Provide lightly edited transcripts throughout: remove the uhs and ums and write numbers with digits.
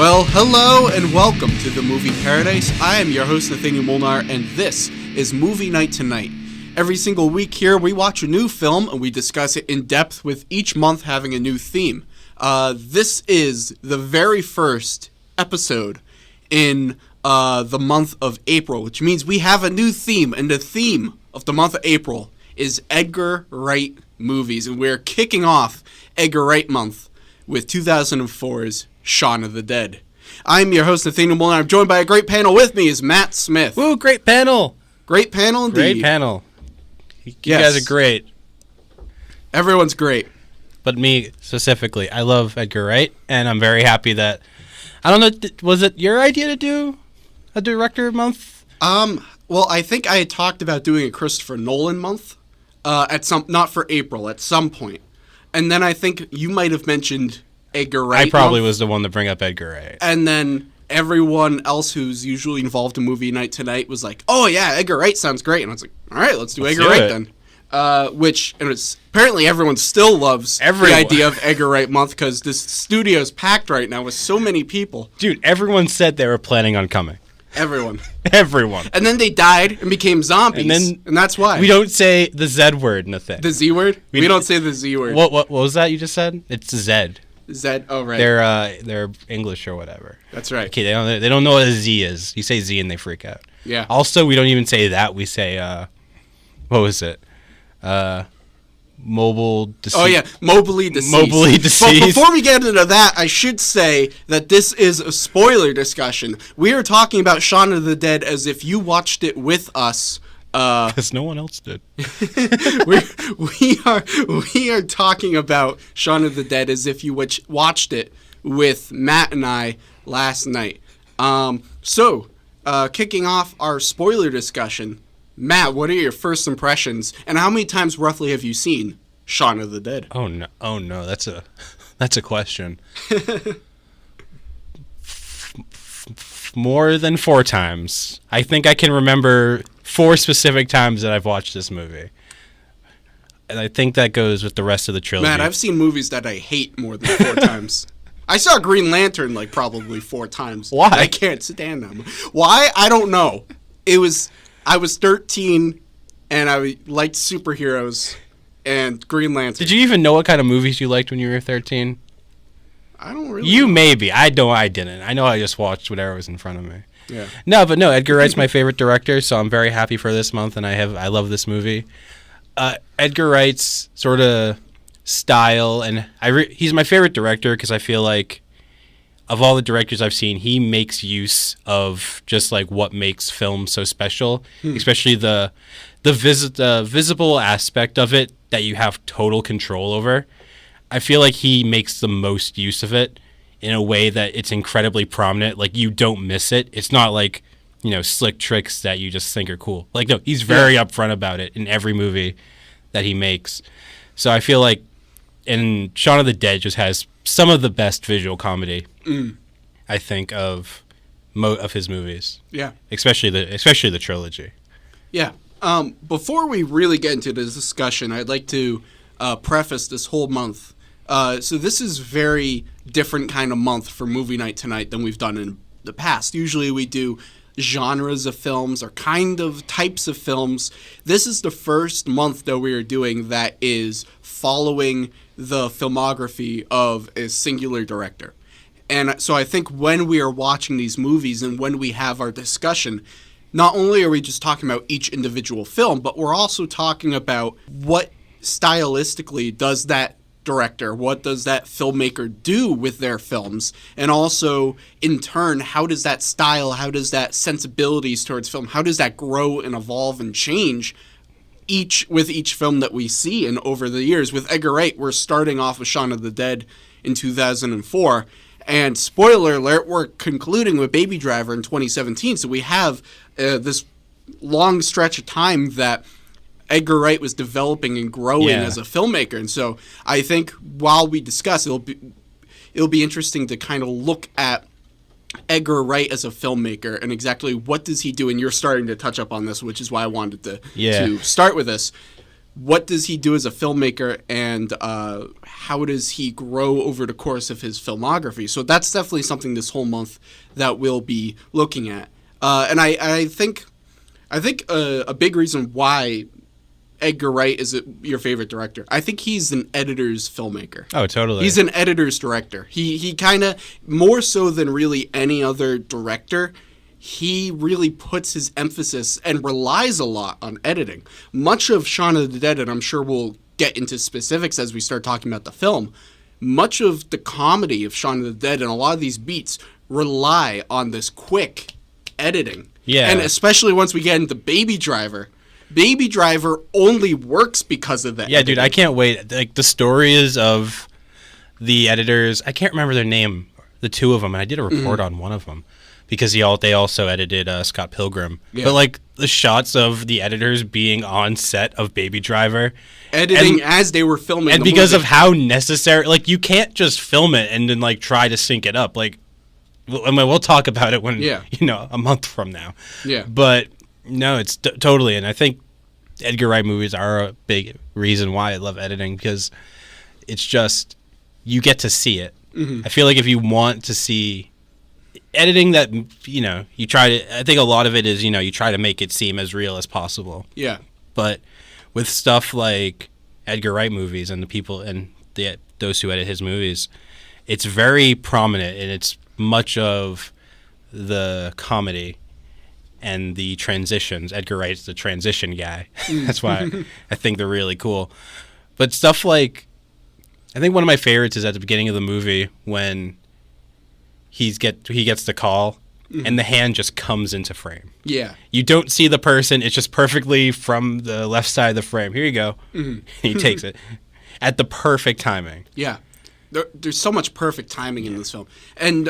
Well, hello and welcome to the Movie Paradise. I am your host, Nathanael Molnár, and this is Movie Night Tonight. Every single week here, we watch a new film and we discuss it in depth, with each month having a new theme. This is the very first episode in the month of April, which means we have a new theme, and the theme of the month of April is Edgar Wright Movies, and we're kicking off Edgar Wright Month with 2004's Shaun of the Dead. I'm your host, Nathanael Molnár. I'm joined by a great panel. With me is Matt Smith. Woo, great panel. Great panel indeed. Great panel. You guys are great. Everyone's great. But me specifically, I love Edgar Wright, and I'm very happy that, I don't know, was it your idea to do a director month? Well, I think I had talked about doing a Christopher Nolan month, not for April, at some point. And then I think you might have mentioned Edgar Wright. I probably was the one to bring up Edgar Wright. And then everyone else who's usually involved in Movie Night Tonight was like, oh yeah, Edgar Wright sounds great. And I was like, all right, let's do Edgar Wright then. Apparently everyone still loves the idea of Edgar Wright Month, because this studio's packed right now with so many people. Dude, everyone said they were planning on coming. Everyone. And then they died and became zombies, and that's why. We don't say the Z word in the thing. The Z word? We don't say the Z word. What was that you just said? It's Z. Z. Oh, right. They're English or whatever. That's right. Okay, they don't know what a Z is. You say Z and they freak out. Yeah. Also, we don't even say that. We say what was it? Mobile deceased. Oh yeah, mobily deceased. But before we get into that, I should say that this is a spoiler discussion. We are talking about Shaun of the Dead as if you watched it with us. Because no one else did. we are talking about Shaun of the Dead as if you watched it with Matt and I last night. Kicking off our spoiler discussion, Matt, what are your first impressions, and how many times roughly have you seen Shaun of the Dead? Oh no, that's a question. More than 4 times. I think I can remember 4 specific times that I've watched this movie. And I think that goes with the rest of the trilogy. Matt, I've seen movies that I hate more than 4 times. I saw Green Lantern probably 4 times. Why? I can't stand them. Why? I don't know. I was 13 and I liked superheroes and Green Lantern. Did you even know what kind of movies you liked when you were 13? I don't really You know. maybe. I didn't. I know I just watched whatever was in front of me. Yeah. No, Edgar Wright's my favorite director, so I'm very happy for this month, and I love this movie. Edgar Wright's sort of style, and he's my favorite director because I feel like of all the directors I've seen, he makes use of just like what makes film so special, especially the visible aspect of it that you have total control over. I feel like he makes the most use of it in a way that it's incredibly prominent. Like, you don't miss it. It's not like, slick tricks that you just think are cool. Like, no, he's very upfront about it in every movie that he makes. So I feel like, and Shaun of the Dead just has some of the best visual comedy, I think, of his movies. Yeah. Especially the trilogy. Yeah. Before we really get into the discussion, I'd like to preface this whole month. So this is very different kind of month for Movie Night Tonight than we've done in the past. Usually we do genres of films or kind of types of films. This is the first month that we are doing that is following the filmography of a singular director. And so I think when we are watching these movies and when we have our discussion, not only are we just talking about each individual film, but we're also talking about what stylistically does that director, what does that filmmaker do with their films, and also in turn, how does that style, how does that sensibilities towards film, how does that grow and evolve and change with each film that we see and over the years. With Edgar Wright, we're starting off with Shaun of the Dead in 2004, and spoiler alert, we're concluding with Baby Driver in 2017, so we have this long stretch of time that Edgar Wright was developing and growing as a filmmaker. And so I think while we discuss, it'll be interesting to kind of look at Edgar Wright as a filmmaker and exactly what does he do. And you're starting to touch up on this, which is why I wanted to start with this. what does he do as a filmmaker, and how does he grow over the course of his filmography. So that's definitely something this whole month that we'll be looking at. And I think a big reason why Edgar Wright is your favorite director, I think he's an editor's filmmaker. Oh, totally. He's an editor's director. He kind of, more so than really any other director, he really puts his emphasis and relies a lot on editing. Much of Shaun of the Dead, and I'm sure we'll get into specifics as we start talking about the film, much of the comedy of Shaun of the Dead and a lot of these beats rely on this quick editing. Yeah. And especially once we get into Baby Driver. Baby Driver only works because of that. Yeah, editing. Dude, I can't wait. Like, the stories of the editors, I can't remember their name, the two of them, and I did a report on one of them because they also edited Scott Pilgrim. Yeah. But, like, the shots of the editors being on set of Baby Driver. Editing as they were filming and because of how necessary, like, you can't just film it and then, like, try to sync it up. Like, I mean, we'll talk about it when, a month from now. Yeah. But no, it's totally. And I think Edgar Wright movies are a big reason why I love editing, because it's just, you get to see it. Mm-hmm. I feel like if you want to see editing that, you try to, I think a lot of it is, you try to make it seem as real as possible. Yeah. But with stuff like Edgar Wright movies and the people and those who edit his movies, it's very prominent, and it's much of the comedy and the transitions. Edgar Wright's the transition guy. That's why I think they're really cool. But stuff like, I think one of my favorites is at the beginning of the movie when he gets the call and the hand just comes into frame. Yeah. You don't see the person. It's just perfectly from the left side of the frame. Here you go. And he takes it at the perfect timing. Yeah. There's so much perfect timing in this film. And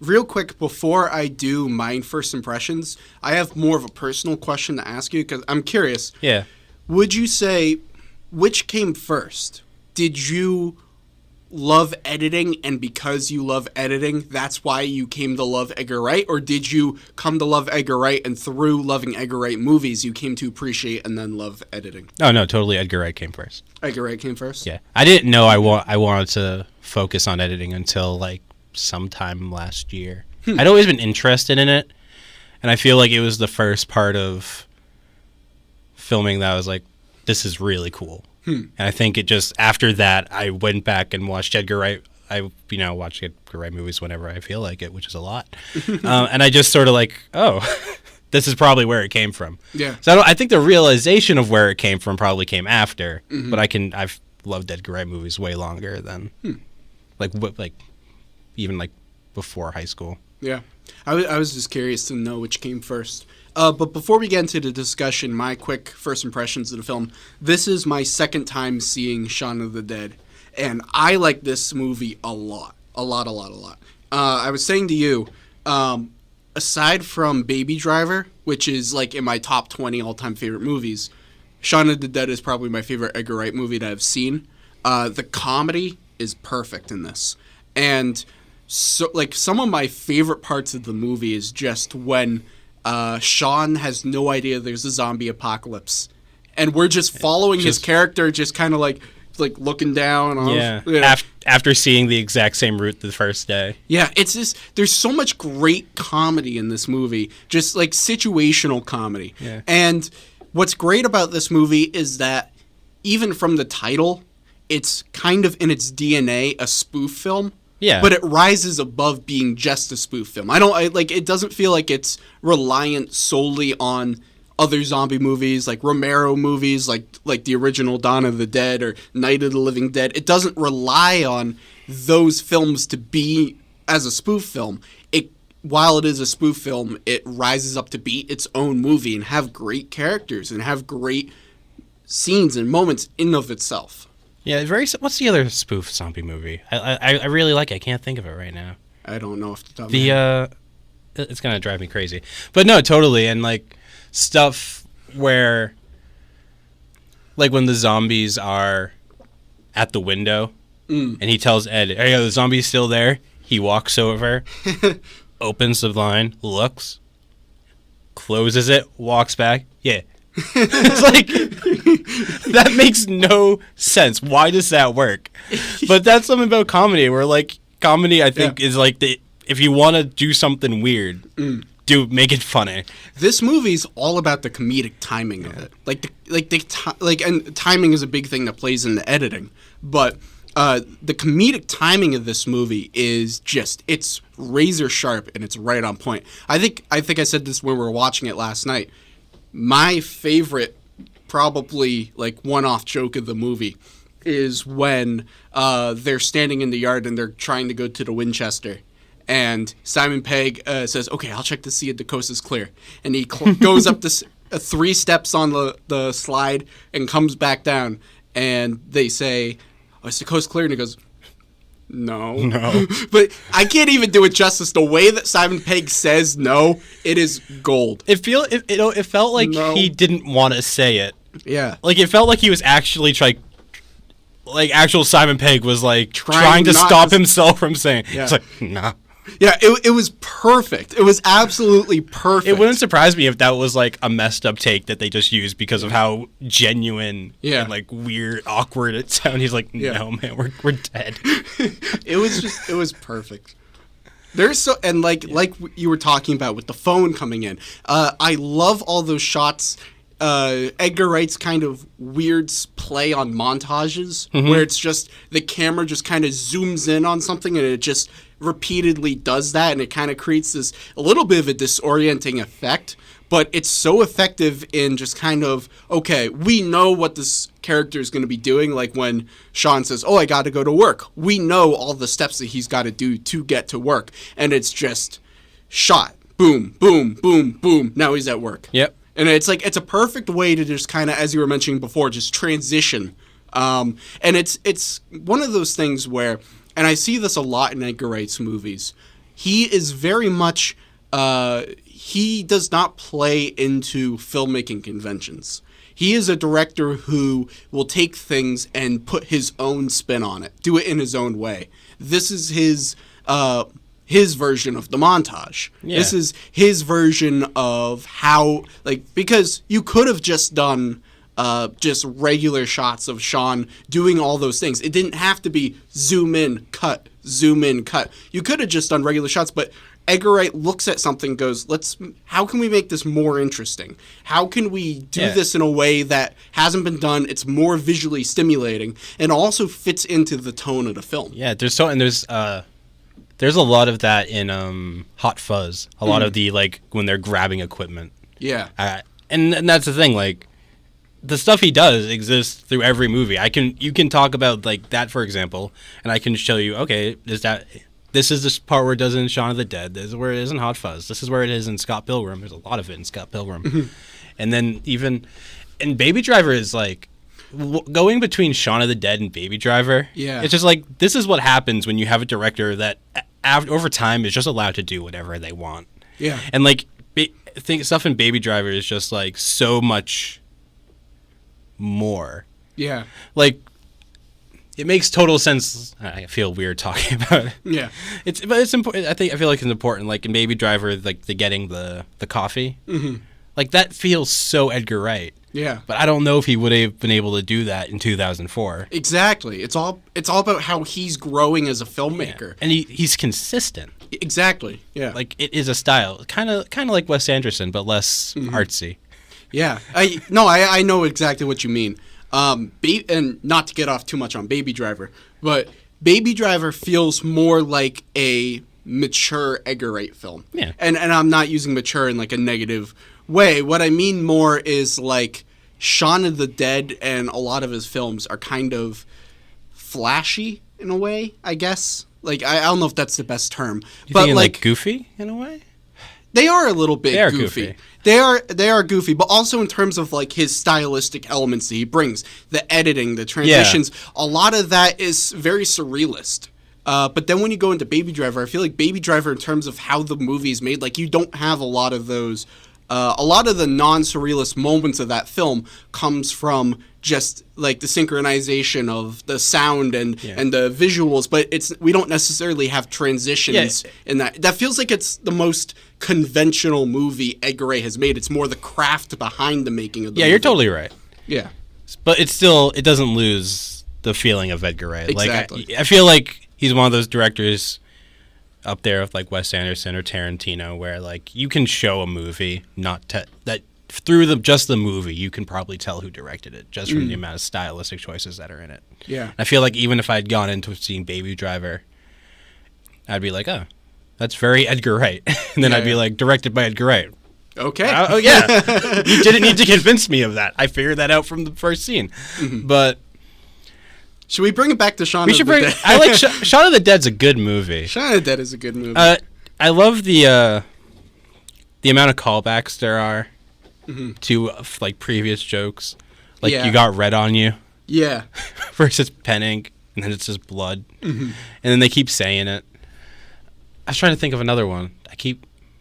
real quick, before I do my first impressions, I have more of a personal question to ask you, because I'm curious. Yeah. Would you say, which came first? Did you love editing, and because you love editing, that's why you came to love Edgar Wright? Or did you come to love Edgar Wright, and through loving Edgar Wright movies, you came to appreciate and then love editing? Oh, no, totally. Edgar Wright came first. Edgar Wright came first? Yeah. I didn't know I wanted to focus on editing until, like, sometime last year. I'd always been interested in it, and I feel like it was the first part of filming that I was like, this is really cool. And I think it just, after that, I went back and watched Edgar Wright. I watch Edgar Wright movies whenever I feel like it, which is a lot. And I just sort of like, oh, this is probably where it came from. Yeah. So I think the realization of where it came from probably came after, but I've loved Edgar Wright movies way longer than, even before high school. Yeah. I was just curious to know which came first. But before we get into the discussion, my quick first impressions of the film. This is my second time seeing Shaun of the Dead, and I like this movie a lot. A lot. I was saying to you, aside from Baby Driver, which is like in my top 20 all-time favorite movies, Shaun of the Dead is probably my favorite Edgar Wright movie that I've seen. The comedy is perfect in this. And so, like, some of my favorite parts of the movie is just when Shaun has no idea there's a zombie apocalypse, and we're just following his character, just kind of like looking down. After seeing the exact same route the first day. Yeah, it's just, there's so much great comedy in this movie, just like situational comedy. Yeah. And what's great about this movie is that even from the title, it's kind of in its DNA a spoof film. Yeah. But it rises above being just a spoof film. It doesn't feel like it's reliant solely on other zombie movies, like Romero movies, like the original Dawn of the Dead or Night of the Living Dead. It doesn't rely on those films to be as a spoof film. While it is a spoof film, it rises up to be its own movie and have great characters and have great scenes and moments in of itself. Yeah, what's the other spoof zombie movie? I really like it. I can't think of it right now. I don't know off the top of my head. It's gonna drive me crazy. But no, totally. And like stuff where, like when the zombies are at the window and he tells Ed, "Hey, the zombie's still there." He walks over, opens the blind, looks, closes it, walks back. Yeah, It's like, that makes no sense. Why does that work? But that's something about comedy, where like comedy, I think, is like if you want to do something weird, make it funny. This movie's all about the comedic timing of it. And timing is a big thing that plays into editing, but the comedic timing of this movie is it's razor sharp and it's right on point. I think I said this when we were watching it last night. My favorite, probably like one-off joke of the movie is when they're standing in the yard and they're trying to go to the Winchester. And Simon Pegg says, "Okay, I'll check to see if the coast is clear." And he goes up this 3 steps on the slide and comes back down. And they say, "Oh, is the coast clear?" And he goes, No. But I can't even do it justice. The way that Simon Pegg says no, it is gold. It felt like he didn't want to say it. Yeah. Like, it felt like he was actually actual Simon Pegg was like trying to stop himself from saying. Yeah. It's like, no. Yeah, it was perfect. It was absolutely perfect. It wouldn't surprise me if that was like a messed up take that they just used because of how genuine and like weird, awkward it sounded. He's like, no, man, we're dead. It was perfect. There's like you were talking about with the phone coming in. I love all those shots. Edgar Wright's kind of weird play on montages where it's just the camera just kind of zooms in on something and it just repeatedly does that, and it kind of creates this a little bit of a disorienting effect, but it's so effective in just kind of, okay, we know what this character is going to be doing. Like when Shaun says, "Oh, I got to go to work," we know all the steps that he's got to do to get to work, and it's just shot, boom, boom, boom, boom, now he's at work. Yep. And it's like, it's a perfect way to just kind of, as you were mentioning before, just transition. And it's one of those things where, and I see this a lot in Edgar Wright's movies, he is very much, he does not play into filmmaking conventions. He is a director who will take things and put his own spin on it, do it in his own way. This is his version of the montage. Yeah. This is his version of how, because you could have just done just regular shots of Shaun doing all those things. It didn't have to be zoom in, cut, zoom in, cut. You could have just done regular shots, but Edgar Wright looks at something and goes, how can we make this more interesting? How can we do this in a way that hasn't been done? It's more visually stimulating and also fits into the tone of the film. Yeah, there's a lot of that in Hot Fuzz. A lot of the, when they're grabbing equipment. Yeah. And that's the thing, the stuff he does exists through every movie. You can talk about that, for example, and I can show you, okay, this is the part where it does in Shaun of the Dead. This is where it is in Hot Fuzz. This is where it is in Scott Pilgrim. There's a lot of it in Scott Pilgrim. And then even in Baby Driver is going between Shaun of the Dead and Baby Driver. Yeah. It's just this is what happens when you have a director that over time is just allowed to do whatever they want. Yeah. And stuff in Baby Driver is just so much more. Yeah. It makes total sense. I feel weird talking about it. Yeah. But it's important. I feel like it's important. In Baby Driver, the getting the coffee. Mm-hmm. That feels so Edgar Wright. Yeah. But I don't know if he would have been able to do that in 2004. Exactly. It's all about how he's growing as a filmmaker. Yeah. And he's consistent. Exactly. Yeah. It is a style. Kind of like Wes Anderson, but less artsy. Yeah. I know exactly what you mean. And not to get off too much on Baby Driver, but Baby Driver feels more like a mature Edgar Wright film. Yeah. And I'm not using mature in a negative way. What I mean more is Shaun of the Dead and a lot of his films are kind of flashy in a way, I guess. I don't know if that's the best term. But goofy in a way? They are a little bit goofy. They are goofy, but also in terms of his stylistic elements that he brings, the editing, the transitions, a lot of that is very surrealist. But then when you go into Baby Driver, I feel like Baby Driver, in terms of how the movie is made, you don't have a lot of those a lot of the non-surrealist moments of that film comes from just like the synchronization of the sound and the visuals, but we don't necessarily have transitions in that. That feels like it's the most conventional movie Edgar Wright has made. It's more the craft behind the making of the movie. Yeah, you're totally right. Yeah. But it doesn't lose the feeling of Edgar Wright. Exactly. Like I feel like he's one of those directors up there with like Wes Anderson or Tarantino, where like you can show a movie that through just the movie you can probably tell who directed it just from the amount of stylistic choices that are in it. Yeah, I feel like even if I'd gone into seeing Baby Driver, I'd be like, oh, that's very Edgar Wright, and then I'd be like, directed by Edgar Wright. Okay. Oh yeah, you didn't need to convince me of that. I figured that out from the first scene. But should we bring it back to Shaun of the Dead? I like Shaun of the Dead's a good movie. Shaun of the Dead is a good movie. I love the amount of callbacks there are to like previous jokes. Like you got red on you. Yeah. First it's pen ink, and then it's just blood, and then they keep saying it. I was trying to think of another one.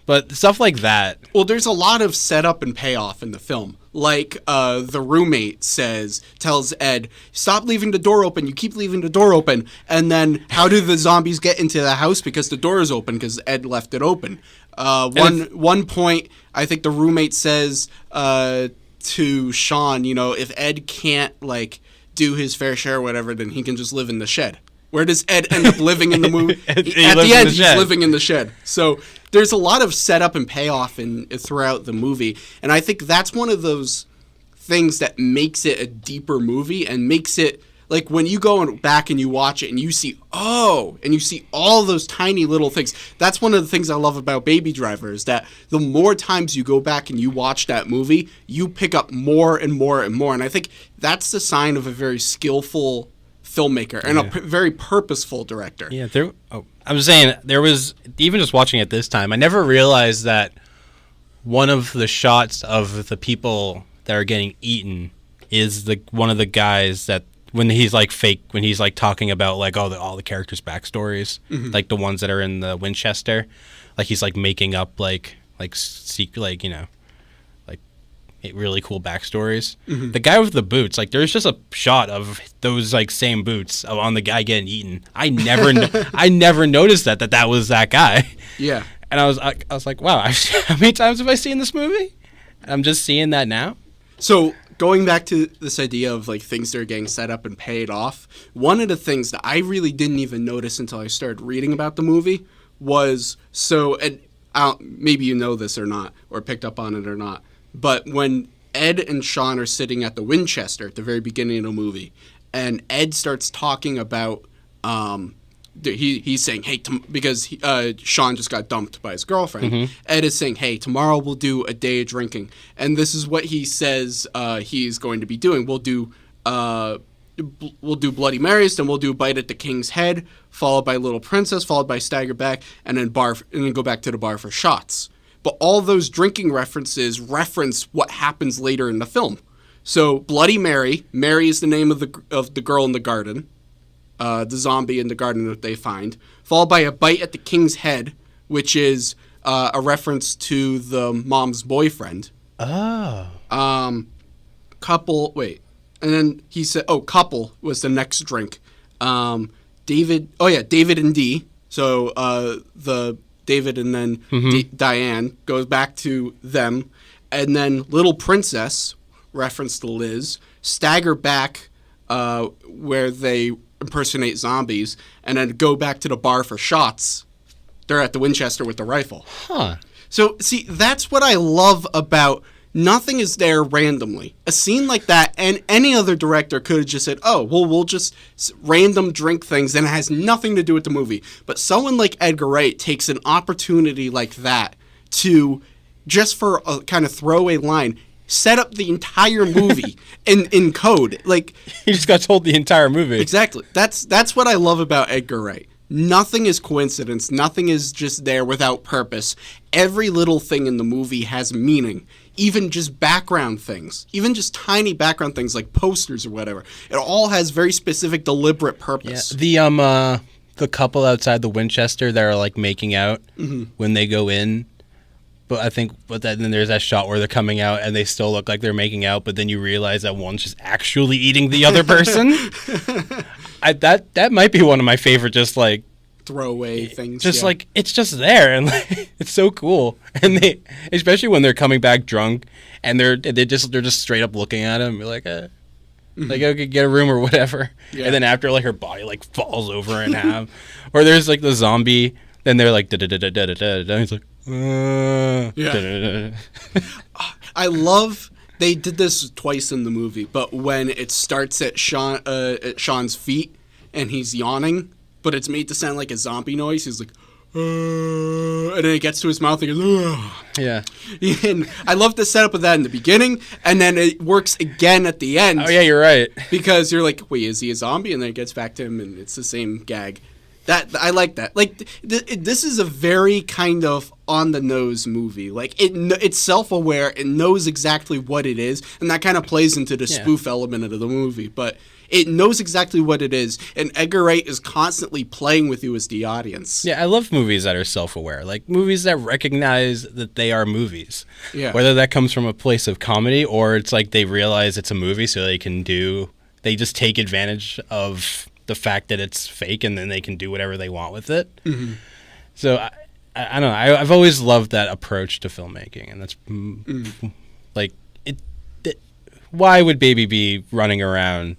But stuff like that. Well, there's a lot of setup and payoff in the film. Like the roommate tells Ed, stop leaving the door open. You keep leaving the door open. And then how do the zombies get into the house? Because the door is open because Ed left it open. One point, I think the roommate says to Shaun, if Ed can't like do his fair share or whatever, then he can just live in the shed. Where does Ed end up living in the movie? At the end, he's living in the shed. So there's a lot of setup and payoff throughout the movie. And I think that's one of those things that makes it a deeper movie and makes it, like when you go back and you watch it and you see, and you see all those tiny little things. That's one of the things I love about Baby Driver is that the more times you go back and you watch that movie, you pick up more and more and more. And I think that's the sign of a very skillful filmmaker and a very purposeful director. Yeah, I'm saying there was, even just watching it this time, I never realized that one of the shots of the people that are getting eaten is one of the guys that when he's like talking about like all the characters' backstories, like the ones that are in the Winchester, like he's like making up like secret, like really cool backstories. The guy with the boots, like there's just a shot of those like same boots on the guy getting eaten. I never noticed that was that guy. Yeah. And I was like, wow, how many times have I seen this movie? I'm just seeing that now. So going back to this idea of like things that are getting set up and paid off, one of the things that I really didn't even notice until I started reading about the movie was and maybe you know this or not, or picked up on it or not, but when Ed and Shaun are sitting at the Winchester at the very beginning of the movie, and Ed starts talking about, he's saying, hey, because Shaun just got dumped by his girlfriend. Ed is saying, hey, tomorrow we'll do a day of drinking. And this is what he says he's going to be doing. We'll do Bloody Marys, then we'll do Bite at the King's Head, followed by Little Princess, followed by Stagger Back, and then go back to the bar for shots. But all those drinking references reference what happens later in the film. So Bloody Mary is the name of the girl in the garden, the zombie in the garden that they find, followed by a bite at the King's Head, which is a reference to the mom's boyfriend. Oh. And then he said, couple was the next drink. David and Dee. So the David and then Diane goes back to them. And then Little Princess, reference to Liz. Stagger Back, where they impersonate zombies. And then go back to the bar for shots. They're at the Winchester with the rifle. Huh. So, see, that's what I love about nothing is there randomly. A scene like that, and any other director could have just said, we'll just random drink things, and it has nothing to do with the movie. But someone like Edgar Wright takes an opportunity like that to, just for a kind of throwaway line, set up the entire movie in code. Like, he just got told the entire movie. Exactly. That's what I love about Edgar Wright. Nothing is coincidence. Nothing is just there without purpose. Every little thing in the movie has meaning. Even just background things. Even just tiny background things like posters or whatever. It all has very specific, deliberate purpose. Yeah. The couple outside the Winchester that are like making out when they go in, But then there's that shot where they're coming out and they still look like they're making out, but then you realize that one's just actually eating the other person. That might be one of my favorite, just like throwaway things. Just like it's just there, and like, it's so cool. And they, especially when they're coming back drunk, and they're just straight up looking at him, you're like, like okay, get a room or whatever. Yeah. And then after, like, her body like falls over in half, or there's like the zombie. Then they're like, da da da da da da da. He's like, yeah. I love they did this twice in the movie, but when it starts at Shaun's feet and he's yawning, but it's made to sound like a zombie noise. He's like, and then it gets to his mouth and he goes, yeah. And I love the setup of that in the beginning, and then it works again at the end. Oh yeah, you're right. Because you're like, wait, is he a zombie? And then it gets back to him, and it's the same gag. That I like that. Like this is a very kind of on the nose movie. Like it's self-aware. It knows exactly what it is, and that kind of plays into the spoof element of the movie. But it knows exactly what it is, and Edgar Wright is constantly playing with you as the audience. Yeah, I love movies that are self-aware, like movies that recognize that they are movies. Yeah. Whether that comes from a place of comedy or it's like they realize it's a movie, so they just take advantage of the fact that it's fake, and then they can do whatever they want with it. Mm-hmm. So I don't know. I've always loved that approach to filmmaking, and that's like it. Why would Baby be running around?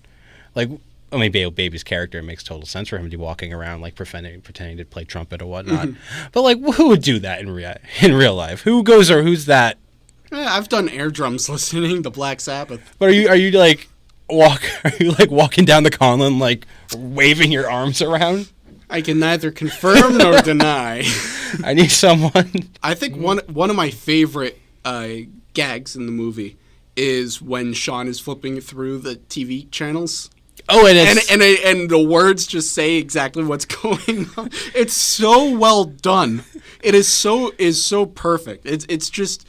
Like, I mean, Baby's character, it makes total sense for him to be walking around like pretending to play trumpet or whatnot. Mm-hmm. But like, who would do that in real life? Who goes or who's that? Yeah, I've done air drums listening to Black Sabbath. But are you like? Are you like walking down the Conlin like waving your arms around? I can neither confirm nor deny. I need someone. I think one of my favorite gags in the movie is when Shaun is flipping through the TV channels. Oh, and the words just say exactly what's going on. It's so well done. It is so perfect. It's just.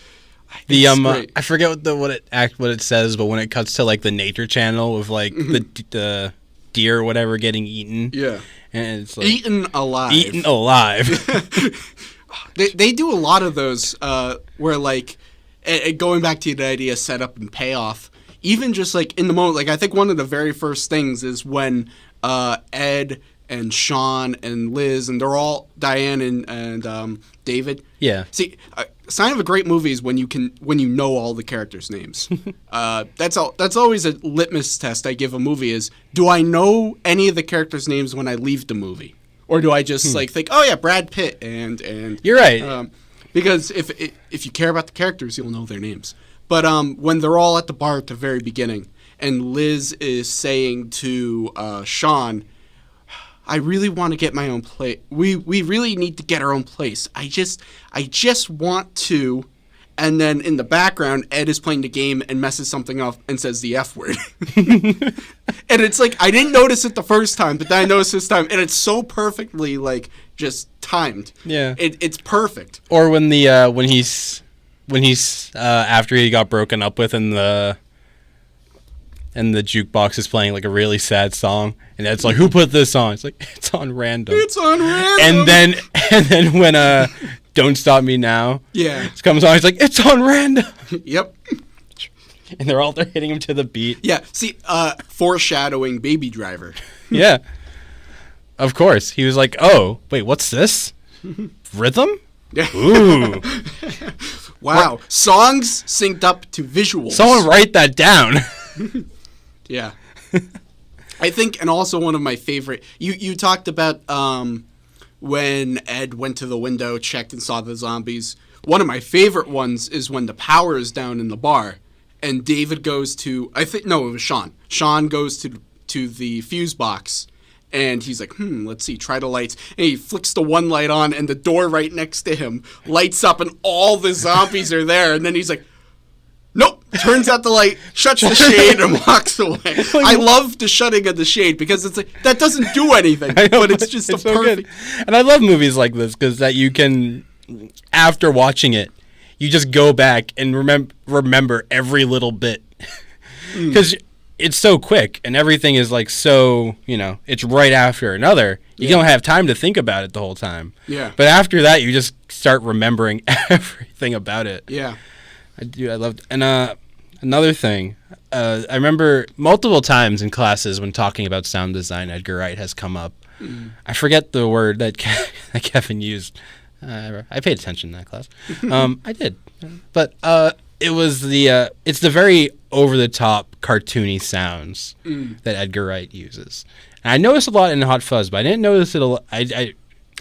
I forget what it says, but when it cuts to like the nature channel with like the deer or whatever getting eaten, yeah, and it's like eaten alive. They do a lot of those where like going back to the idea setup and payoff, even just like in the moment. Like I think one of the very first things is when Ed and Shaun and Liz and they're all Diane and David. Yeah. See, sign of a great movie is when you know all the characters' names. That's always a litmus test I give a movie is, do I know any of the characters' names when I leave the movie? Or do I just like think, oh yeah, Brad Pitt and You're right. Because if you care about the characters, you'll know their names. But when they're all at the bar at the very beginning and Liz is saying to Shaun, I really want to get my own place. We really need to get our own place. I just want to. And then in the background, Ed is playing the game and messes something up and says the F word. And it's like, I didn't notice it the first time, but then I noticed this time. And it's so perfectly, like, just timed. Yeah. It's perfect. Or when he's after he got broken up with and the jukebox is playing like a really sad song, and it's like, who put this on? It's like, it's on random. It's on random. And then when Don't Stop Me Now, yeah, it comes on, it's like, it's on random. Yep. And they're hitting him to the beat. Yeah. See, foreshadowing Baby Driver. Yeah. Of course. He was like, oh, wait, what's this? Rhythm? Yeah. Ooh. Wow. Songs synced up to visuals. Someone write that down. Yeah. I think, and also one of my favorite, you talked about when Ed went to the window, checked and saw the zombies. One of my favorite ones is when the power is down in the bar and David goes to, it was Shaun. Shaun goes to the fuse box and he's like, let's see, try the lights. And he flicks the one light on and the door right next to him lights up and all the zombies are there. And then he's like, nope, turns out the light, shuts the shade, and walks away. I love the shutting of the shade because it's like, that doesn't do anything, but it's just it's so perfect. Good. And I love movies like this because that you can, after watching it, you just go back and remember every little bit. Because it's so quick and everything is like so, it's right after another. You don't have time to think about it the whole time. Yeah. But after that, you just start remembering everything about it. Yeah. I loved it. And another thing, I remember multiple times in classes when talking about sound design, Edgar Wright has come up. I forget the word that Kevin used. I paid attention in that class. I did. But it was it's the very over-the-top cartoony sounds that Edgar Wright uses. And I noticed a lot in Hot Fuzz, but I didn't notice it a lot. I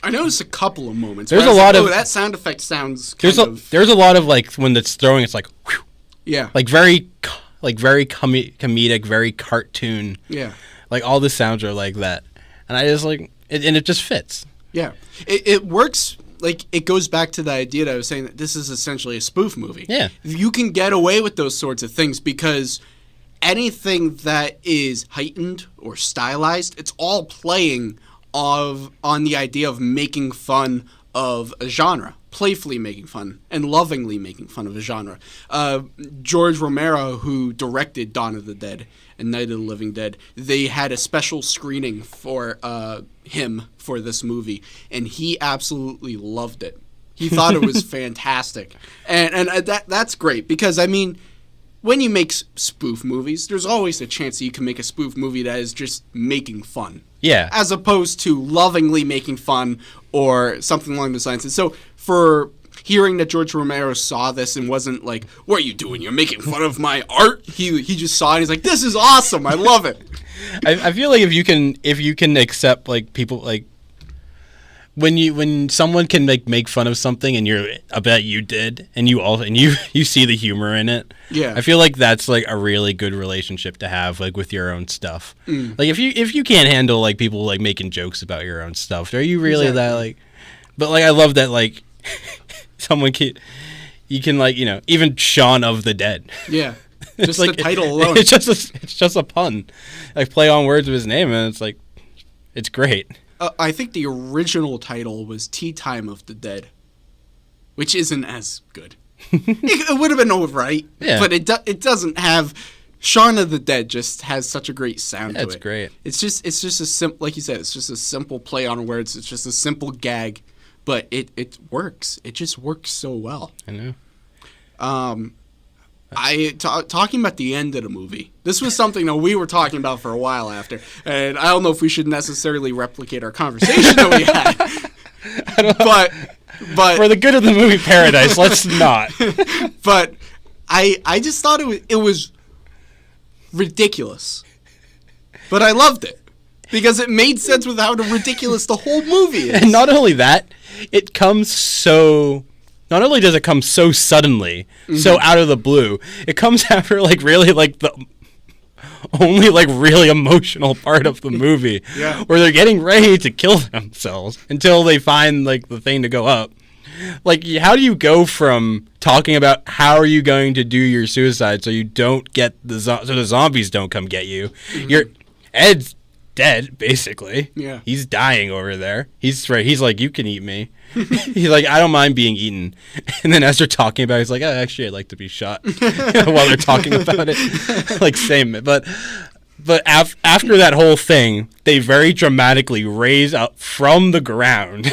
noticed a couple of moments. There's a lot of that sound effect sounds there's a lot of like when it's throwing, it's like whew, yeah, like very comedic, very cartoon. Yeah, like all the sounds are like that, and I just like it, and it just fits. Yeah, it works. Like, it goes back to the idea that I was saying that this is essentially a spoof movie. Yeah. You can get away with those sorts of things because anything that is heightened or stylized, it's all playing on the idea of making fun of a genre, playfully making fun and lovingly making fun of a genre. George Romero, who directed Dawn of the Dead and Night of the Living Dead, they had a special screening for him for this movie, and he absolutely loved it. He thought it was fantastic, and that's great because I mean, when you make spoof movies, there's always a chance that you can make a spoof movie that is just making fun. Yeah. As opposed to lovingly making fun or something along those lines. And so for hearing that George Romero saw this and wasn't like, what are you doing? You're making fun of my art? He just saw it and he's like, this is awesome. I love it. I feel like if you can accept like people like when someone can make fun of something and I bet you did and you see the humor in it. Yeah. I feel like that's like a really good relationship to have like with your own stuff. Like if you can't handle like people like making jokes about your own stuff, are you really that like? But like I love that like you can like, you know, even Shaun of the Dead. Yeah. Just like, the title alone. It's just a pun. Like play on words of his name and it's like it's great. I think the original title was Tea Time of the Dead, which isn't as good. It would have been all right, but it doesn't have. Shaun of the Dead just has such a great sound to it. It's great. It's just a simple, like you said, it's just a simple play on words. It's just a simple gag, but it works. It just works so well. I know. Talking about the end of the movie, this was something that we were talking about for a while after, and I don't know if we should necessarily replicate our conversation that we had, but for the good of the movie Paradise, let's not. But I just thought it was ridiculous, but I loved it because it made sense with how ridiculous the whole movie is. And not only that, it comes so. Not only does it come so suddenly, so out of the blue, it comes after like really like the only like really emotional part of the movie, where they're getting ready to kill themselves until they find like the thing to go up. Like, how do you go from talking about how are you going to do your suicide so you don't get so the zombies don't come get you? Ed's dead basically. Yeah, he's dying over there. He's like, you can eat me. He's like, I don't mind being eaten. And then as they're talking about it, he's like, oh, actually, I'd like to be shot while they're talking about it. Like, same. But after that whole thing, they very dramatically raise up from the ground.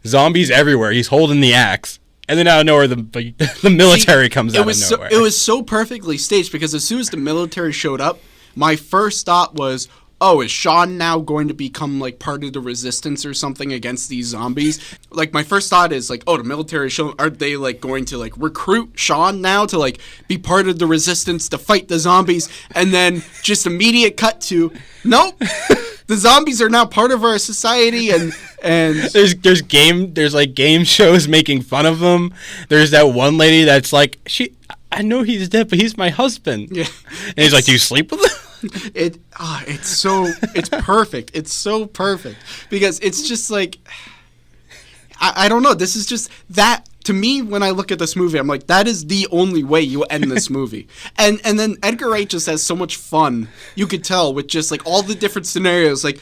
Zombies everywhere. He's holding the axe. And then out of nowhere, the military comes out of nowhere. It was so perfectly staged because as soon as the military showed up, my first thought was, oh, is Shaun now going to become like part of the resistance or something against these zombies? Like, my first thought is like, oh, the military are they like going to like recruit Shaun now to like be part of the resistance to fight the zombies? And then just immediate cut to, nope, the zombies are now part of our society, and there's like game shows making fun of them. There's that one lady that's like, I know he's dead, but he's my husband. Yeah, and he's like, do you sleep with him? It's perfect. It's so perfect because it's just like, I don't know. This is just that to me. When I look at this movie, I'm like, that is the only way you end this movie. And then Edgar Wright just has so much fun. You could tell with just like all the different scenarios, like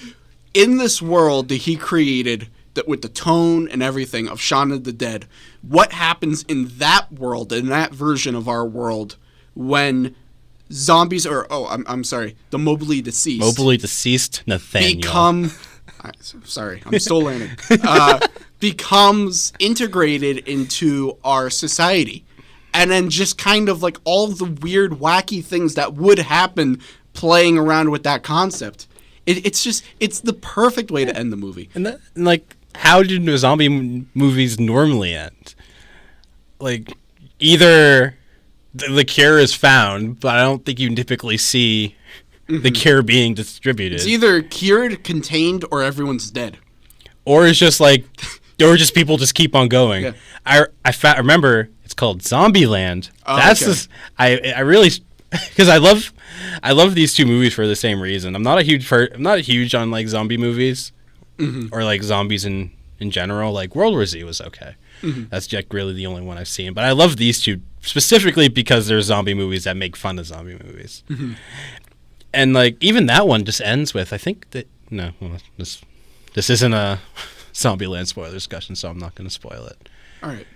in this world that he created, that with the tone and everything of Shaun of the Dead. What happens in that world, in that version of our world, when zombies the mobily deceased Nathanael become Sorry, I'm still learning. Becomes integrated into our society. And then just kind of like all the weird, wacky things that would happen playing around with that concept. It's the perfect way to end the movie. And like, how do zombie movies normally end? Like, either the cure is found, but I don't think you typically see the cure being distributed. It's either cured, contained, or everyone's dead. Or it's just like, or just people just keep on going. Yeah. I remember it's called Zombieland. Oh, That's okay. I really, because I love these two movies for the same reason. I'm not a huge on like zombie movies or like zombies in general. Like World War Z was okay. That's like really the only one I've seen. But I love these two specifically because they're zombie movies that make fun of zombie movies. And like even that one just ends with, I think that this isn't a Zombieland spoiler discussion, so I'm not going to spoil it. All right.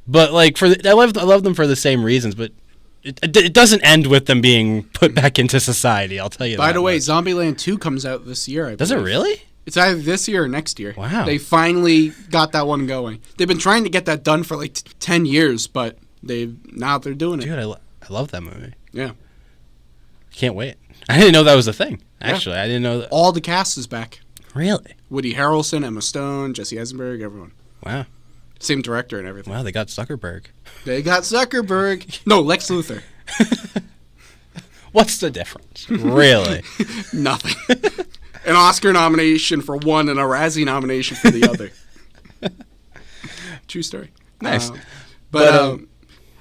But like I love them for the same reasons, but it doesn't end with them being put back into society. I'll tell you. By that the way, much. Zombieland 2 comes out this year. Does it really? It's either this year or next year. Wow. They finally got that one going. They've been trying to get that done for like 10 years, but now they're doing it. Dude, I love that movie. Yeah. Can't wait. I didn't know that was a thing. Actually, I didn't know that. All the cast is back. Really? Woody Harrelson, Emma Stone, Jesse Eisenberg, everyone. Wow. Same director and everything. Wow, they got Zuckerberg. They got Zuckerberg. No, Lex Luthor. What's the difference? Really? Nothing. An Oscar nomination for one and a Razzie nomination for the other. True story. Nice. And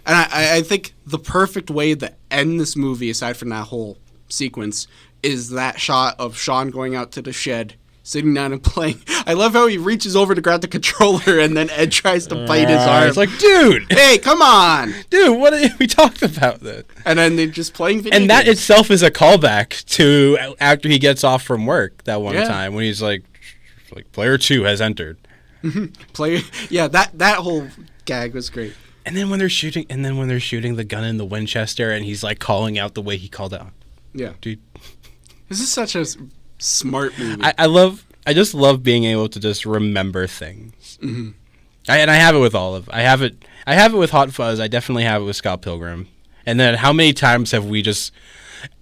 I think the perfect way to end this movie, aside from that whole sequence, is that shot of Shaun going out to the shed, sitting down and playing. I love how he reaches over to grab the controller and then Ed tries to bite his arm. It's like, dude, hey, come on. dude, we talked about that. And then they're just playing video And that games. itself is a callback to after he gets off from work that one time when he's like player 2 has entered. Yeah, that whole gag was great. And then when they're shooting the gun in the Winchester and he's like calling out the way he called out. Yeah. Dude. This is such a smart movie. I just love being able to just remember things. And I have it with I have it with Hot Fuzz. I definitely have it with Scott Pilgrim. And then how many times have we just,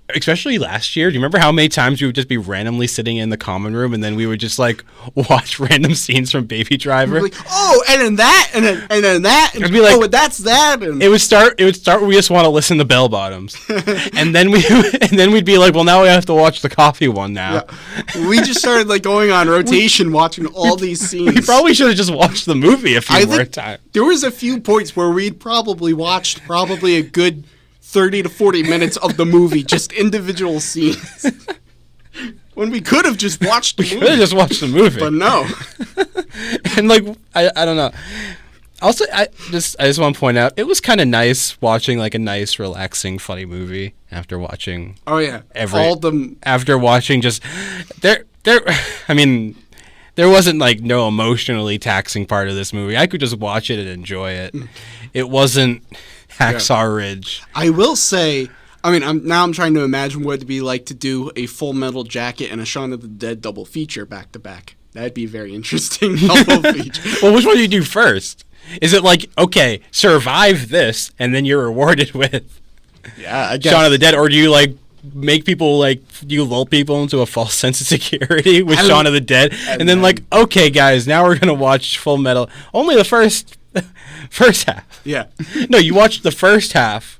especially last year, do you remember how many times we would just be randomly sitting in the common room and then we would just like watch random scenes from Baby Driver? Like, oh, and then that, and then that, and, be like, oh, that's that. And It would start where we just want to listen to Bell Bottoms. and then we'd be like, well, now we have to watch the coffee one now. Yeah. We just started like going on rotation watching all these scenes. We probably should have just watched the movie a few more times. There was a few points where we'd probably watched a good 30 to 40 minutes of the movie, just individual scees. When we could have just watched the movie. We could have just watched the movie. But no. And like, I don't know. Also, I just want to point out, it was kind of nice watching like a nice, relaxing, funny movie after watching. Oh yeah, after watching just I mean, there wasn't like no emotionally taxing part of this movie. I could just watch it and enjoy it. It wasn't Hacksaw Ridge. I will say, I mean, I'm trying to imagine what it'd be like to do a Full Metal Jacket and a Shaun of the Dead double feature back to back. That'd be a very interesting double feature. Well, which one do you do first? Is it like, okay, survive this, and then you're rewarded with I guess. Shaun of the Dead, or do you like make people do you lull people into a false sense of security with Shaun of the Dead, and then like, okay, guys, now we're gonna watch Full Metal. Only the first half. Yeah. No, you watch the first half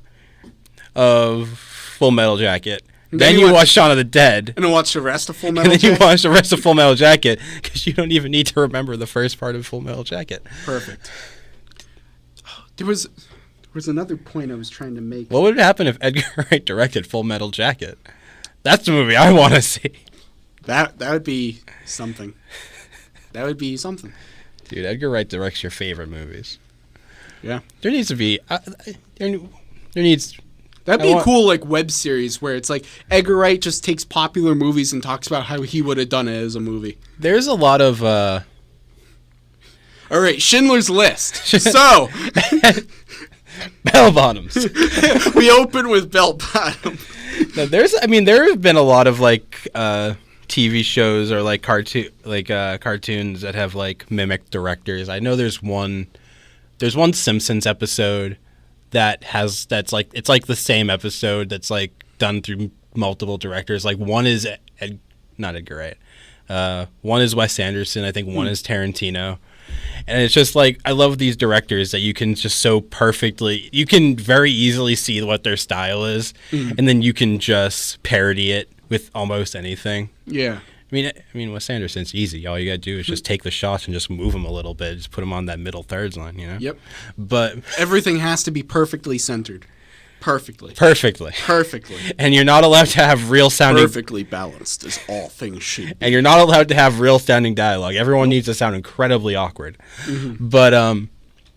of Full Metal Jacket. Then you watch Shaun of the Dead. And then watch the rest of Full Metal Jacket. And then you watch the rest of Full Metal Jacket because you don't even need to remember the first part of Full Metal Jacket. Perfect. There was another point I was trying to make. What would happen if Edgar Wright directed Full Metal Jacket? That's the movie I want to see. That would be something. That would be something. Dude, Edgar Wright directs your favorite movies. Yeah. There needs to be... there needs... That'd be a cool like web series where it's like Edgar Wright just takes popular movies and talks about how he would have done it as a movie. There's a lot of... All right, Schindler's List. So... Bell Bottoms. We open with Bell Bottoms. Now, there have been a lot of like TV shows or like cartoons that have like mimic directors. I know there's one Simpsons episode that's like it's like the same episode that's like done through multiple directors. Like one is not Edgar Wright. One is Wes Anderson. I think one is Tarantino. And it's just like, I love these directors that you can just so perfectly, you can very easily see what their style is, and then you can just parody it with almost anything. Yeah. I mean, Wes Anderson's easy. All you gotta do is just take the shots and just move them a little bit. Just put them on that middle thirds line, you know? Yep. But everything has to be perfectly centered. Perfectly. And you're not allowed to have real sounding... Perfectly balanced as all things should be. And you're not allowed to have real sounding dialogue. Everyone needs to sound incredibly awkward. But,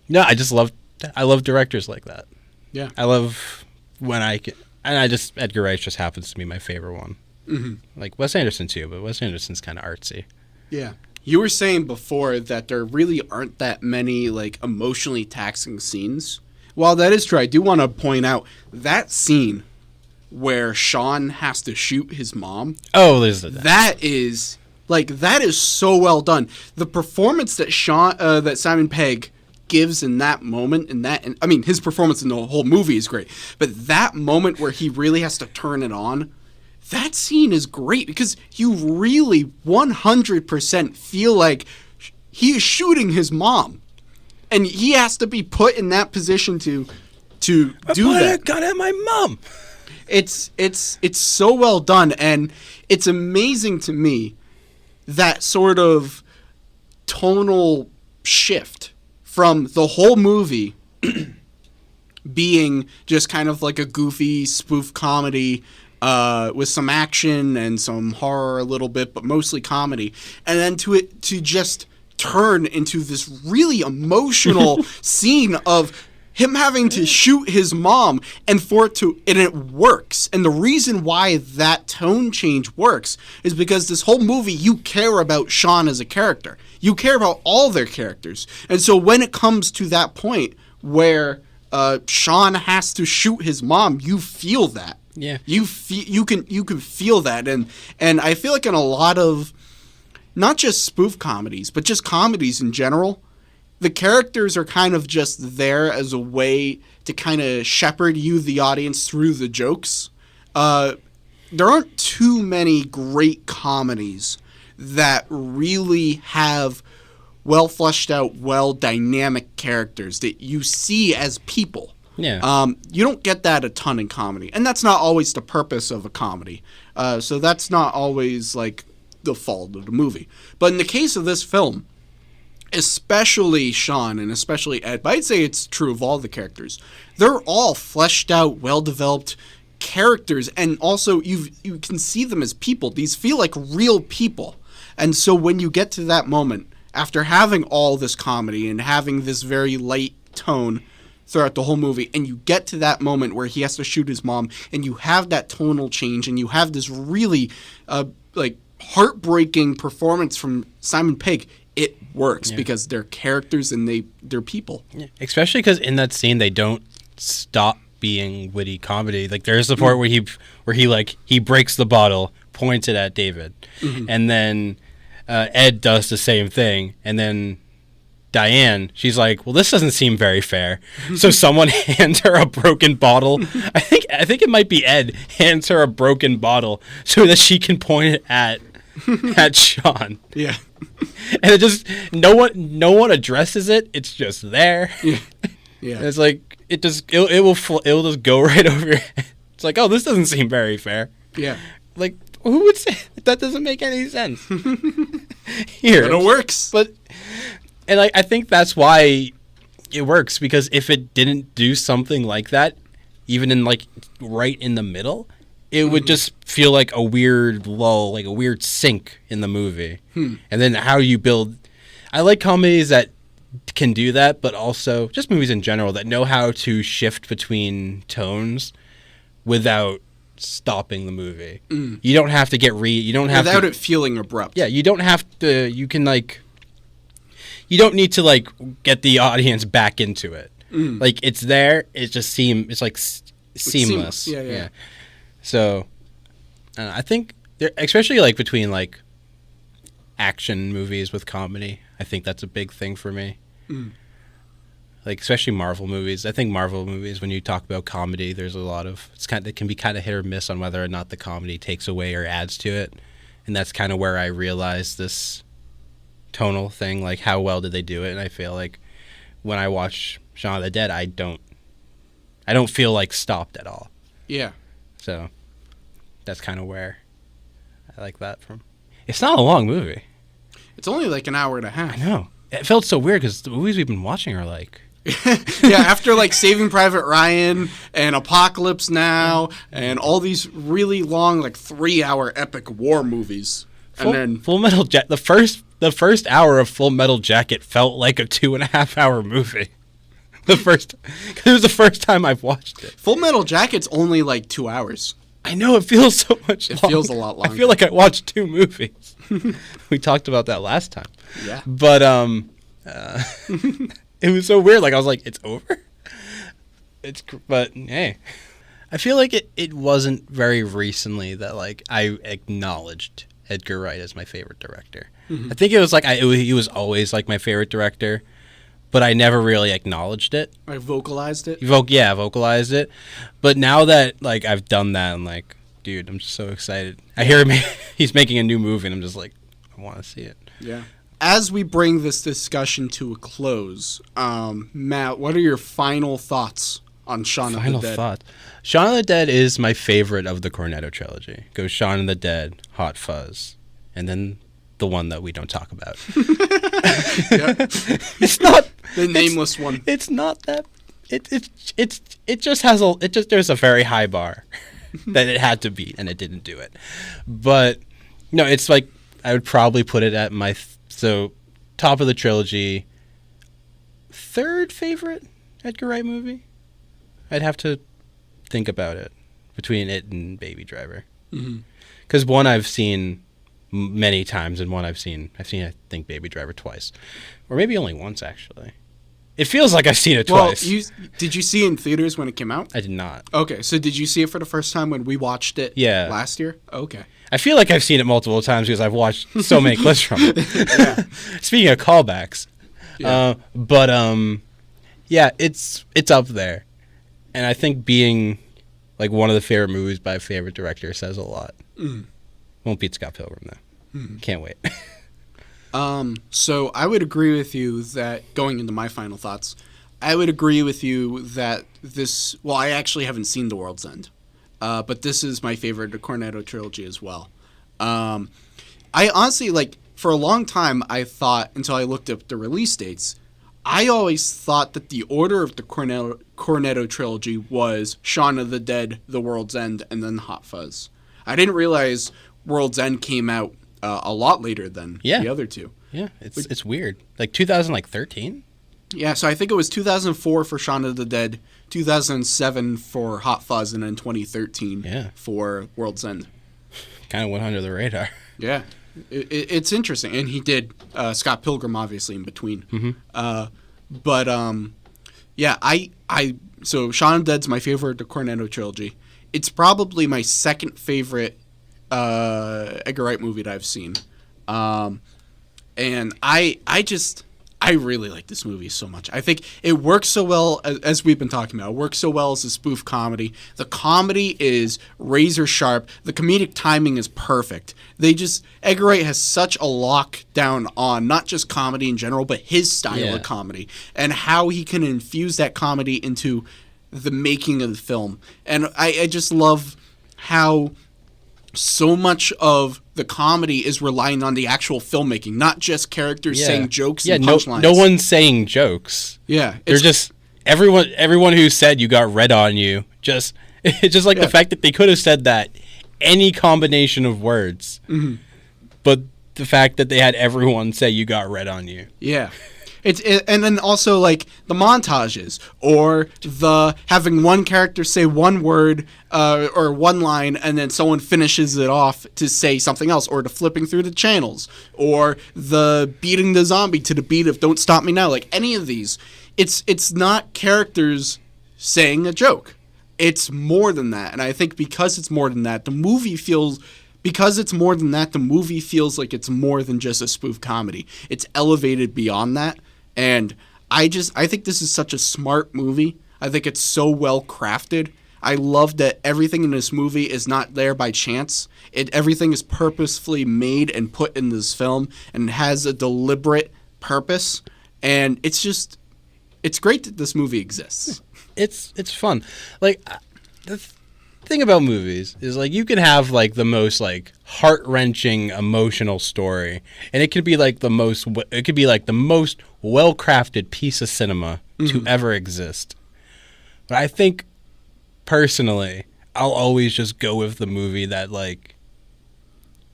no, I love directors like that. Yeah. I love when I can... And Edgar Wright just happens to be my favorite one. Like Wes Anderson too, but Wes Anderson's kind of artsy. Yeah. You were saying before that there really aren't that many, like, emotionally taxing scenes. While that is true, I do want to point out that scene where Shaun has to shoot his mom. Oh, there's that is so well done. The performance that Simon Pegg gives in that moment, I mean, his performance in the whole movie is great, but that moment where he really has to turn it on, that scene is great because you really 100% feel like he is shooting his mom. And he has to be put in that position to do that. Gun at my mom. It's so well done, and it's amazing to me that sort of tonal shift from the whole movie being just kind of like a goofy spoof comedy with some action and some horror a little bit, but mostly comedy, and then to just turn into this really emotional scene of him having to shoot his mom and it works. And the reason why that tone change works is because this whole movie, you care about Shaun as a character. You care about all their characters. And so when it comes to that point where Shaun has to shoot his mom, you feel that. Yeah. You can feel that. And I feel like in a lot of not just spoof comedies, but just comedies in general, the characters are kind of just there as a way to kind of shepherd you, the audience, through the jokes. There aren't too many great comedies that really have well fleshed out, well dynamic characters that you see as people. Yeah. You don't get that a ton in comedy, and that's not always the purpose of a comedy. So that's not always like the fault of the movie. But in the case of this film, especially Shaun and especially Ed, but I'd say it's true of all the characters, they're all fleshed out, well-developed characters, and also you can see them as people. These feel like real people. And so when you get to that moment, after having all this comedy and having this very light tone throughout the whole movie, and you get to that moment where he has to shoot his mom, and you have that tonal change, and you have this really heartbreaking performance from Simon Pegg, it works because they're characters and they're people. Yeah. Especially because in that scene they don't stop being witty comedy. Like there's the part where he breaks the bottle, points it at David, and then Ed does the same thing, and then Diane, she's like, well, this doesn't seem very fair. So someone hands her a broken bottle. I think it might be Ed hands her a broken bottle so that she can point it at Shaun. Yeah. And it just no one addresses it. It's just there. Yeah. Yeah. And it's like it will just go right over your head. It's like, oh, this doesn't seem very fair. Yeah. Like, who would say that? Doesn't make any sense. Here, but it works. And I think that's why it works, because if it didn't do something like that, even in like right in the middle, it would just feel like a weird lull, like a weird sink in the movie. And then how you build... I like comedies that can do that, but also just movies in general that know how to shift between tones without stopping the movie. You don't have to without it feeling abrupt. Yeah, you don't have to... You can like... You don't need to like get the audience back into it. Like it's there. It just it's like seamless. Yeah. So I think especially like between like action movies with comedy. I think that's a big thing for me. Like especially Marvel movies. I think Marvel movies, when you talk about comedy, there's a lot of it can be kind of hit or miss on whether or not the comedy takes away or adds to it, and that's kind of where I realized this tonal thing, like how well did they do it. And I feel like when I watch Shaun of the Dead, I don't feel like stopped at all. Yeah. So that's kind of where I like that from. It's not a long movie. It's only like an hour and a half. I know. It felt so weird because the movies we've been watching are like... Yeah, after like Saving Private Ryan and Apocalypse Now and all these really long, like 3-hour epic war movies. And then Full Metal Jacket, the first hour of Full Metal Jacket felt like a 2.5-hour movie. It was the first time I've watched it. Full Metal Jacket's only like 2 hours. I know, it feels so much longer. It feels a lot longer. I feel like I watched 2 movies. We talked about that last time. Yeah. But it was so weird. Like I was like, it's over? But hey. I feel like it wasn't very recently that like I acknowledged Edgar Wright as my favorite director. I think it was like he was always like my favorite director, but I never really acknowledged it. I vocalized it. Vocalized it. But now that like I've done that, I'm like, dude, I'm just so excited. I hear him; he's making a new movie, and I'm just like, I want to see it. Yeah. As we bring this discussion to a close, Matt, what are your final thoughts on Shaun of the Dead? Final thought. Shaun of the Dead is my favorite of the Cornetto trilogy. Goes Shaun of the Dead, Hot Fuzz, and then the one that we don't talk about. It's not the nameless one. It's not that. It just has there's a very high bar that it had to beat, and it didn't do it. But no, it's like I would probably put it at my top of the trilogy, third favorite Edgar Wright movie. I'd have to think about it between it and Baby Driver, because one I've seen many times, and one I've seen I think Baby Driver twice, or maybe only once actually. It feels like I've seen it twice. Did you see it in theaters when it came out? I did not. Okay, so did you see it for the first time when we watched it last year? Okay. I feel like I've seen it multiple times because I've watched so many clips from it. Yeah. Speaking of callbacks. Yeah. Yeah, it's up there. And I think being like one of the favorite movies by a favorite director says a lot. Won't beat Scott Pilgrim though. Can't wait. So I would agree with you that, going into my final thoughts, I would agree with you that I actually haven't seen The World's End, but this is my favorite of the Cornetto trilogy as well. I honestly, like, for a long time, I thought, until I looked up the release dates, I always thought that the order of the Cornetto trilogy was Shaun of the Dead, The World's End, and then Hot Fuzz. I didn't realize World's End came out a lot later than the other two. Yeah, it's weird. Like 2013? Yeah, so I think it was 2004 for Shaun of the Dead, 2007 for Hot Fuzz, and then 2013 for World's End. Kind of went under the radar. Yeah, it's interesting. And he did Scott Pilgrim, obviously, in between. So Shaun of the Dead's my favorite of the Cornetto trilogy. It's probably my second favorite Edgar Wright movie that I've seen. And I really like this movie so much. I think it works so well, as we've been talking about. It works so well as a spoof comedy. The comedy is razor sharp. The comedic timing is perfect. Edgar Wright has such a lockdown on not just comedy in general, but his style of comedy and how he can infuse that comedy into the making of the film. And I just love how so much of the comedy is relying on the actual filmmaking, not just characters saying jokes and punchlines. No one's saying jokes. Yeah. They're just everyone who said you got red on you, it's just like the fact that they could have said that any combination of words. But the fact that they had everyone say you got red on you. Yeah. And then also like the montages or the having one character say one word or one line and then someone finishes it off to say something else, or the flipping through the channels, or the beating the zombie to the beat of Don't Stop Me Now. Like any of these, it's not characters saying a joke. It's more than that. And I think because it's more than that, the movie because it's more than that, the movie feels like it's more than just a spoof comedy. It's elevated beyond that. And I think this is such a smart movie. I think it's so well crafted. I love that everything in this movie is not there by chance. Everything is purposefully made and put in this film and has a deliberate purpose. And it's great that this movie exists. It's fun. Like, the thing about movies is, like, you can have, like, the most, like, heart-wrenching emotional story, and it could be like the most well-crafted piece of cinema to ever exist. But I think personally, I'll always just go with the movie that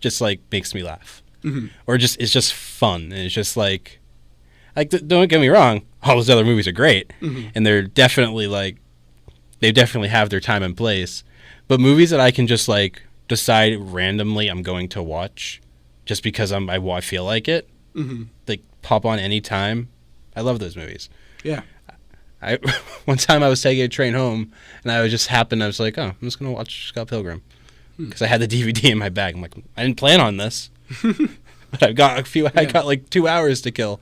just makes me laugh, or it's just fun. And it's just like don't get me wrong, all those other movies are great, and they're definitely they definitely have their time and place. But movies that I can just decide randomly I'm going to watch, just because I feel like it, like pop on any time. I love those movies. Yeah. One time I was taking a train home, and I was like, oh, I'm just going to watch Scott Pilgrim. Because I had the DVD in my bag. I'm like, I didn't plan on this. But I got 2 hours to kill.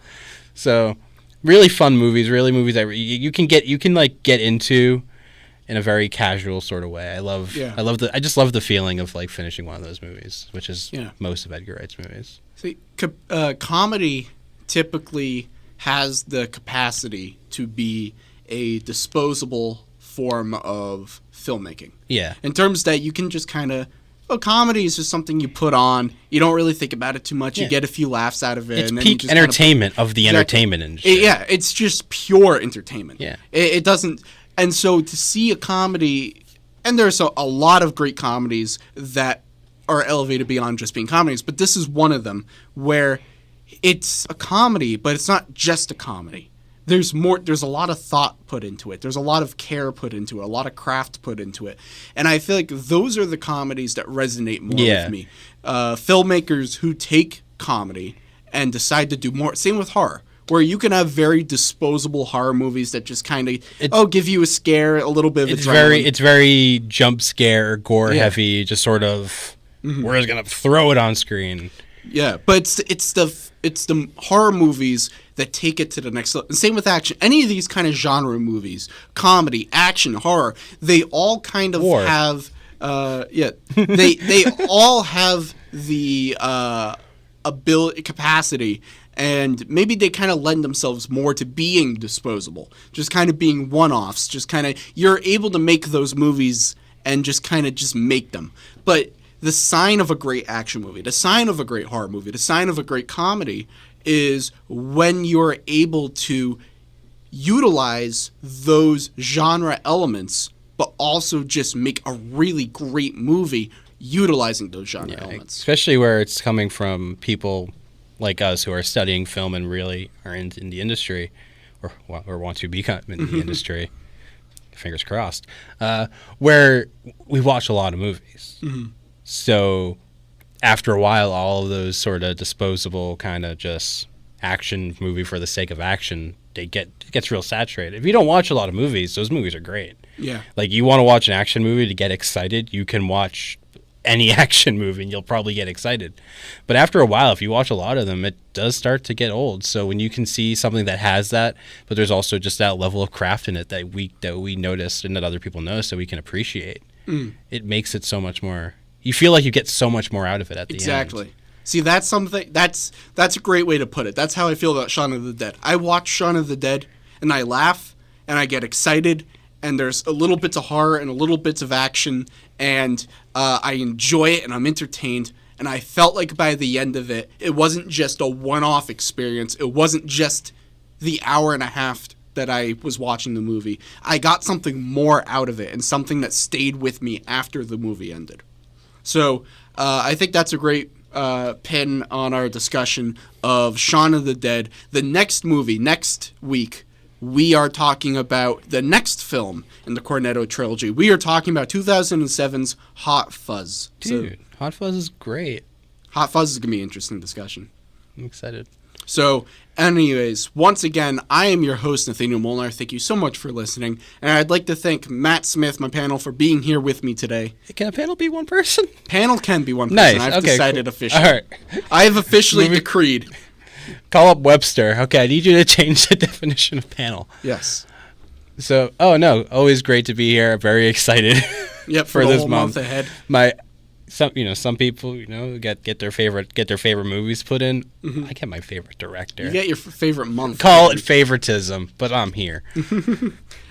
So, really fun movies, really movies that you can get into in a very casual sort of way. I just love the feeling of finishing one of those movies, which is most of Edgar Wright's movies. See, comedy typically has the capacity to be a disposable form of filmmaking. Yeah. In terms that you can just comedy is just something you put on. You don't really think about it too much. You get a few laughs out of it. It's and peak entertainment of the entertainment industry. Yeah, it's just pure entertainment. Yeah. It doesn't... And so to see a comedy... And there's a lot of great comedies that are elevated beyond just being comedies, but this is one of them where it's a comedy, but it's not just a comedy. There's a lot of thought put into it. There's a lot of care put into it, a lot of craft put into it. And I feel like those are the comedies that resonate more with me. Filmmakers who take comedy and decide to do more. Same with horror, where you can have very disposable horror movies that just give you a scare, a little bit of adrenaline. It's very jump scare, gore heavy, just sort of, we're just going to throw it on screen. Yeah, but it's the horror movies that take it to the next level. And same with action. Any of these kind of genre movies, comedy, action, horror, they all kind of have they all have the ability, capacity, and maybe they kind of lend themselves more to being disposable, just kind of being one-offs, just kind of you're able to make those movies and just kind of just make them. But the sign of a great action movie, the sign of a great horror movie, the sign of a great comedy is when you're able to utilize those genre elements, but also just make a really great movie utilizing those genre elements. Especially where it's coming from people like us who are studying film and really are in the industry, or want to become in the industry. Fingers crossed. Where we watch a lot of movies. So after a while, all of those sort of disposable kind of just action movie for the sake of action, it gets real saturated. If you don't watch a lot of movies, those movies are great. Yeah. Like, you want to watch an action movie to get excited, you can watch any action movie and you'll probably get excited. But after a while, if you watch a lot of them, it does start to get old. So when you can see something that has that, but there's also just that level of craft in it that we notice and that other people notice that we can appreciate, it makes it so much more... You feel like you get so much more out of it at the end. Exactly. See, that's something that's a great way to put it. That's how I feel about Shaun of the Dead. I watch Shaun of the Dead and I laugh and I get excited, and there's a little bits of horror and a little bits of action, and I enjoy it and I'm entertained. And I felt like by the end of it, it wasn't just a one-off experience. It wasn't just the hour and a half that I was watching the movie. I got something more out of it and something that stayed with me after the movie ended. So I think that's a great pin on our discussion of Shaun of the Dead. The next movie, next week, we are talking about the next film in the Cornetto trilogy. We are talking about 2007's Hot Fuzz. Dude, Hot Fuzz is great. Hot Fuzz is going to be an interesting discussion. I'm excited. So, anyways, once again, I am your host, Nathanael Molnár. Thank you so much for listening. And I'd like to thank Matt Smith, my panel, for being here with me today. Can a panel be one person? Panel can be one person. Nice. I've Okay, decided cool. officially. All right. I have officially decreed. Call up Webster. Okay, I need you to change the definition of panel. Yes. So, always great to be here. Very excited. Yep, for the this whole month ahead. Some people get their favorite movies put in. Mm-hmm. I get my favorite director. You get your favorite month. Call it favoritism, but I'm here.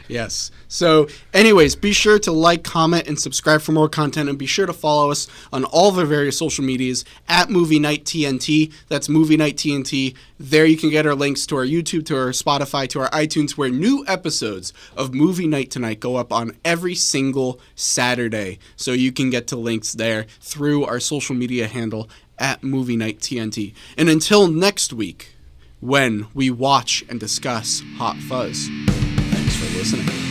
Yes. So, anyways, be sure to like, comment, and subscribe for more content, and be sure to follow us on all of our various social medias at Movie Night TNT. That's Movie Night TNT. There you can get our links to our YouTube, to our Spotify, to our iTunes, where new episodes of Movie Night Tonight go up on every single Saturday. So you can get to links there through our social media handle at Movie Night TNT. And until next week, when we watch and discuss Hot Fuzz. Thanks for listening.